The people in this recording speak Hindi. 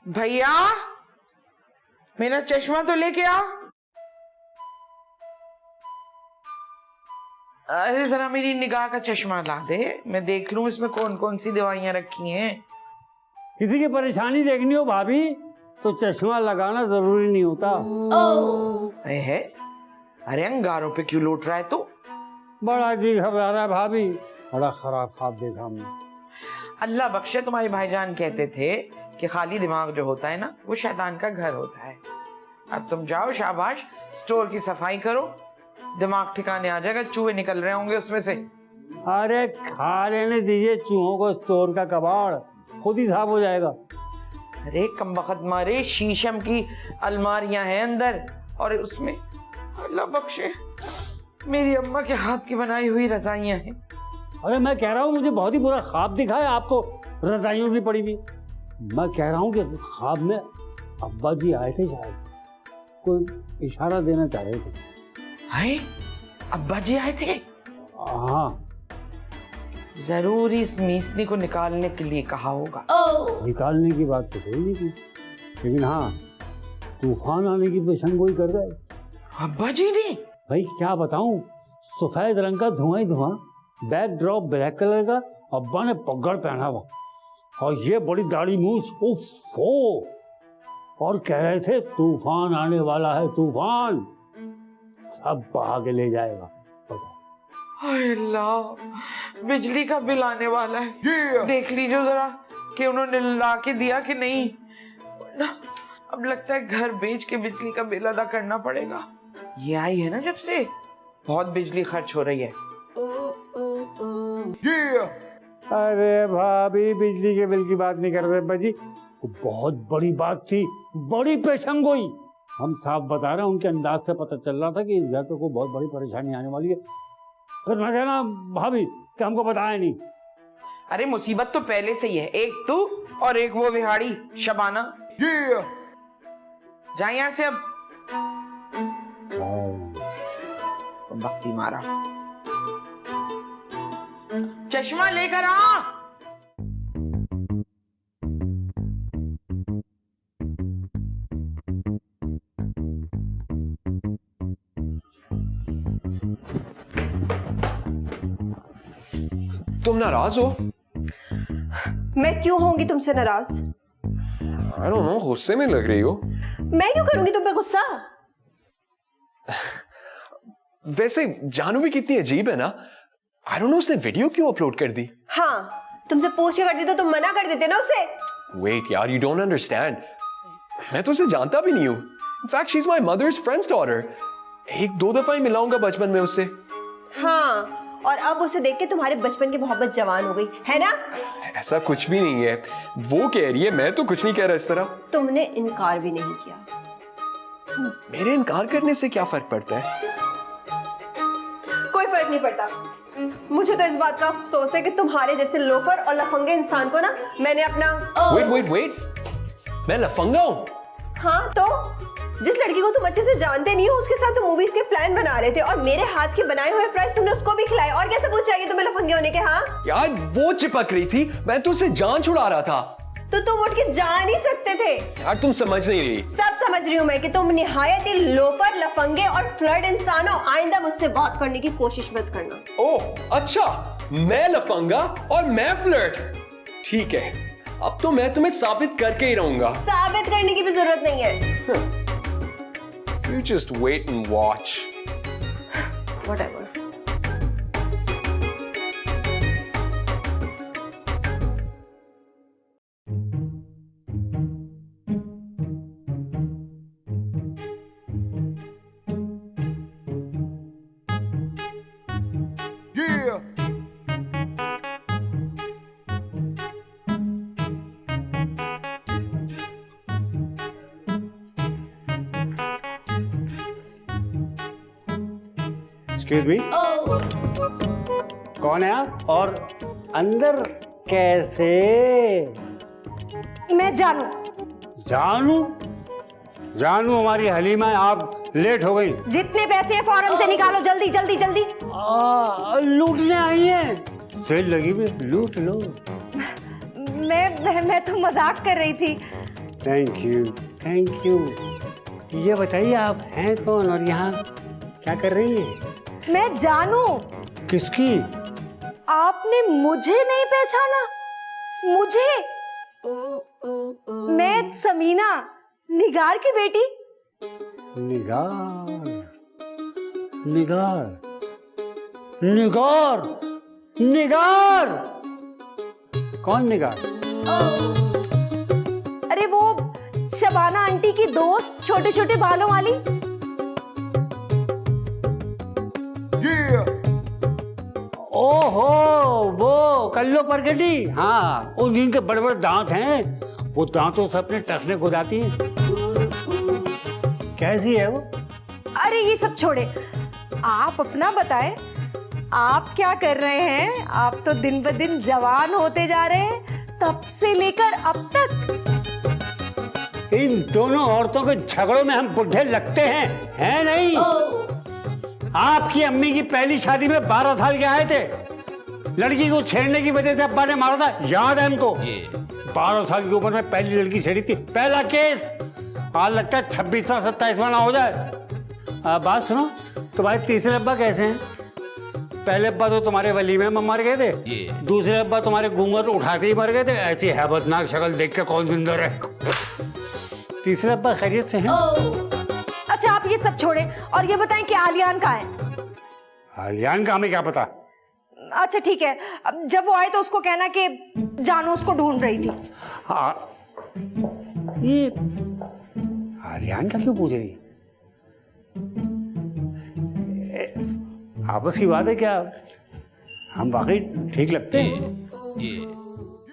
भैया मेरा चश्मा तो लेके आ। अरे जरा मेरी निगाह का चश्मा ला दे, मैं देख लूं इसमें कौन कौन सी दवाइयां रखी हैं। किसी की परेशानी देखनी हो भाभी तो चश्मा लगाना जरूरी नहीं होता। है अरे अंगारों पे क्यों लौट रहा है तू? बड़ा जी घबरा रहा है भाभी, बड़ा खराब ख्वाब देखा हमने। अल्लाह बख्शे, तुम्हारे भाईजान कहते थे कि खाली दिमाग जो होता है ना वो शैतान का घर होता है। अब तुम जाओ, शाबाश, स्टोर की सफाई करो, दिमाग ठिकाने आ जाएगा, चूहे निकल रहे होंगे उसमें से। अरे खा लेने दीजिए चूहों को, स्टोर का कबाड़ खुद ही साफ हो जाएगा। अरे कमबख्त मारे, शीशम की अलमारियां हैं अंदर और उसमें अल्लाह बख्शे मेरी अम्मा के हाथ की बनाई हुई रजाइयां हैं। अरे मैं कह रहा हूँ मुझे बहुत ही बुरा ख्वाब दिखा है आपको, रजाइयों की पड़ी हुई। मैं कह रहा हूँ कि ख्वाब में अब्बा जी आए थे, शायद कोई इशारा देना चाह रहे थे। हाय, अब्बा जी आए थे? हाँ, जरूर इस मीसनी को निकालने के लिए कहा होगा। निकालने की बात तो कोई नहीं की, लेकिन हाँ तूफान आने की पेशंगोई कर रहे। अब्बा जी ने? भाई क्या बताऊं, सफेद रंग का धुआं ही धुआं, बैकड्रॉप ब्लैक कलर का, अब्बा ने पगड़ पहना हुआ और ये बड़ी दाढ़ी मूछ, उफ़्फ़ो, और कह रहे थे तूफान आने वाला है, तूफान सब बहा के ले जाएगा। हाय अल्लाह, बिजली का बिल आने वाला है। देख लीजिए जरा कि उन्होंने ला के दिया कि नहीं, अब लगता है घर बेच के बिजली का बिल अदा करना पड़ेगा। ये आई है ना जब से बहुत बिजली खर्च हो रही है। अरे भाभी बिजली के बिल की बात नहीं कर रहे बाजी, बहुत बड़ी बात थी, बड़ी पेशंगोई। हम साफ बता रहे हैं, उनके अंदाज से पता चल रहा था कि इस घर पे कोई बहुत बड़ी परेशानी आने वाली है। फिर मैं कहना भाभी कि हमको बताया नहीं। अरे मुसीबत तो पहले से ही है, एक तू और एक वो विहाड़ी शबाना। जा यहां से अब, बख्ती मारा। चश्मा लेकर आ। तुम नाराज हो? मैं क्यों होंगी तुमसे नाराज? I don't know, गुस्से में लग रही हो। मैं क्यों करूंगी तुम पे गुस्सा? वैसे जानू भी कितनी अजीब है ना। I don't know, उसने वीडियो क्यों अपलोड कर दी? हाँ, तुमसे पूछ के करती तो तुम मना कर देते ना उसे। Wait यार, you don't understand. मैं तो उसे जानता भी नहीं हूँ। In fact, she's my mother's friend's daughter. एक दो दफा ही मिला हूँगा बचपन में उससे। हाँ, और अब उसे देख के तुम्हारे बचपन की मोहब्बत जवान हो गई है ना? ऐसा कुछ भी नहीं है, वो कह रही है, मैं तो कुछ नहीं कह रहा इस तरह। तुमने इनकार भी नहीं किया। मेरे इनकार करने से क्या फर्क पड़ता है? कोई फर्क नहीं पड़ता। मुझे तो इस बात का अफसोस है कि तुम्हारे जैसे लोफर और लफंगे इंसान को ना मैंने अपना Wait, मैं लफंगा हूँ? हाँ, तो जिस लड़की को तुम अच्छे से जानते नहीं हो उसके साथ तुम मूवीज के प्लान बना रहे थे और मेरे हाथ के बनाए हुए फ्राइज तुमने उसको भी खिलाए, और क्या सबूत चाहिए तुम्हें लफंगे होने के? हाँ यार वो चिपक रही थी, मैं तो उसे जान छुड़ा रहा था। तो तुम उठ के जा नहीं सकते थे। यार तुम समझ नहीं रही। सब समझ रही हूँ मैं कि तुम निहायत ही लोफर, लफंगे और फ्लर्ट इंसान हो। आइंदा मुझसे बात करने की कोशिश मत करना। ओह अच्छा, मैं लफंगा और मैं फ्लर्ट, ठीक है, अब तो मैं तुम्हें साबित करके ही रहूंगा। साबित करने की भी जरूरत नहीं है। You just wait and watch. Whatever. Excuse me, कौन है आप और अंदर कैसे? मैं जानू। जानू? जानू हमारी हलीमा है, आप लेट हो गई। जितने पैसे हैं फौरन से निकालो, जल्दी जल्दी जल्दी। लूटने आई हैं, सेल लगी हुई, लूट लो। मैं तो मजाक कर रही थी। Thank you thank you. ये बताइए आप हैं कौन और यहाँ क्या कर रही हैं? मैं जानू, किसकी? आपने मुझे नहीं पहचाना? मुझे? मैं समीना, निगार की बेटी। निगार निगार निगार निगार। कौन निगार? अरे वो शबाना आंटी की दोस्त, छोटे छोटे बालों वाली। ओहो, वो कल्लो परगटी। हाँ, उन जिनके बड़े बड़े दांत हैं, वो दांतों से अपने टखने गुदाती हैं। कैसी है वो? अरे ये सब छोड़े, आप अपना बताएं, आप क्या कर रहे हैं? आप तो दिन ब दिन जवान होते जा रहे हैं, तब से लेकर अब तक। इन दोनों औरतों के झगड़ों में हम बुढ़े लगते हैं नहीं? आपकी अम्मी की पहली शादी में 12 साल के आए थे, लड़की को छेड़ने की वजह से अब्बा ने मारा था, याद है हमको? 12 साल की उम्र में पहली लड़की छेड़ी थी, पहला केस। आज लगता है 26वां 27वां ना हो जाए। बात सुनो, तुम्हारे तीसरे अब्बा कैसे हैं? पहले अब्बा तो तुम्हारे वलीमे में मर गए थे, दूसरे अब्बा तुम्हारे घूंघट उठाते ही मर गए थे। ऐसी हैबतनाक शक्ल देख के कौन जिंदा रहे? तीसरे अब्बा खैरियत से हैं? अच्छा आप ये सब छोड़ें और ये बताएं कि आलियान कहाँ है? आलियान का हमें क्या पता? अच्छा ठीक है, अब जब वो आए तो उसको कहना कि जानू उसको ढूंढ रही थी। ये आलियान का क्यों पूछ रही? आपस की बात है क्या? हम वाकई ठीक लगते हैं?